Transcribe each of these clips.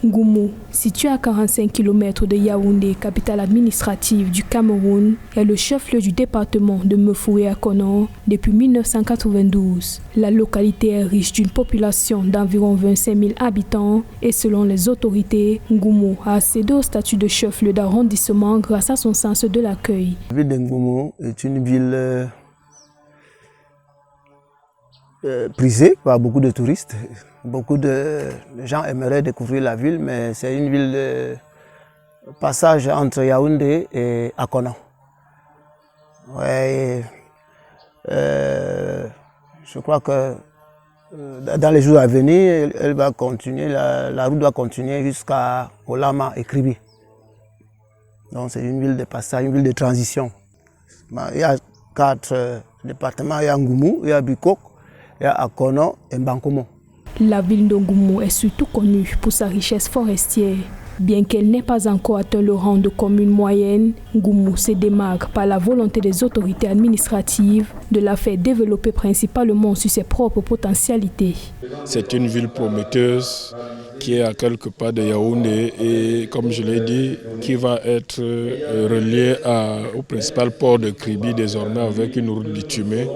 Ngoumo, situé à 45 km de Yaoundé, capitale administrative du Cameroun, est le chef-lieu du département de Mefoué-Akono depuis 1992. La localité est riche d'une population d'environ 25 000 habitants et selon les autorités, Ngoumo a accédé au statut de chef-lieu d'arrondissement grâce à son sens de l'accueil. La ville de Ngoumo est une ville prisée par beaucoup de touristes. Beaucoup de gens aimeraient découvrir la ville, mais c'est une ville de passage entre Yaoundé et Akono. Ouais, je crois que dans les jours à venir, elle va continuer, la route doit continuer jusqu'à Olama et Kribi. Donc c'est une ville de passage, une ville de transition. Il y a 4 départements, il y a Ngoumo, il y a Bikok, il y a Akono et Mbankomo. La ville de Ngoumo est surtout connue pour sa richesse forestière. Bien qu'elle n'ait pas encore atteint le rang de commune moyenne, Ngoumo se démarque par la volonté des autorités administratives de la faire développer principalement sur ses propres potentialités. C'est une ville prometteuse qui est à quelques pas de Yaoundé et, comme je l'ai dit, qui va être reliée au principal port de Kribi désormais avec une route bitumée,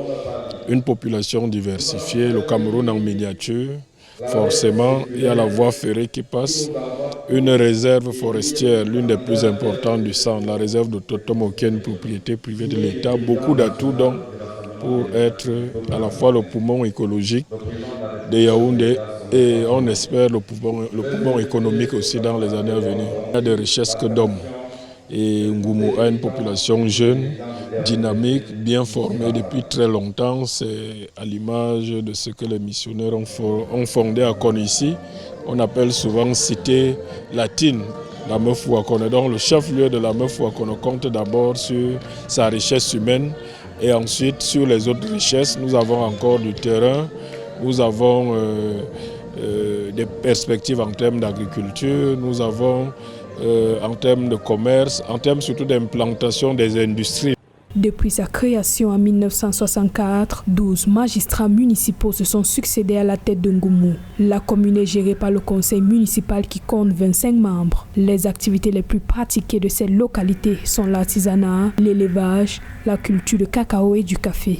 une population diversifiée, le Cameroun en miniature. Forcément, il y a la voie ferrée qui passe, une réserve forestière, l'une des plus importantes du centre, la réserve de Totomo, qui est une propriété privée de l'État. Beaucoup d'atouts donc pour être à la fois le poumon écologique de Yaoundé et on espère le poumon économique aussi dans les années à venir. Il y a des richesses que d'hommes. Et Ngoumo a une population jeune, dynamique, bien formée depuis très longtemps. C'est à l'image de ce que les missionnaires ont fondé à Akono ici. On appelle souvent cité latine, la Mefoué-Akono. Donc le chef-lieu de la Mefoué-Akono compte d'abord sur sa richesse humaine et ensuite sur les autres richesses. Nous avons encore du terrain, nous avons des perspectives en termes d'agriculture, nous avons en termes de commerce, en termes surtout d'implantation des industries. Depuis sa création en 1964, 12 magistrats municipaux se sont succédés à la tête de Ngoumo. La commune est gérée par le conseil municipal qui compte 25 membres. Les activités les plus pratiquées de cette localité sont l'artisanat, l'élevage, la culture de cacao et du café.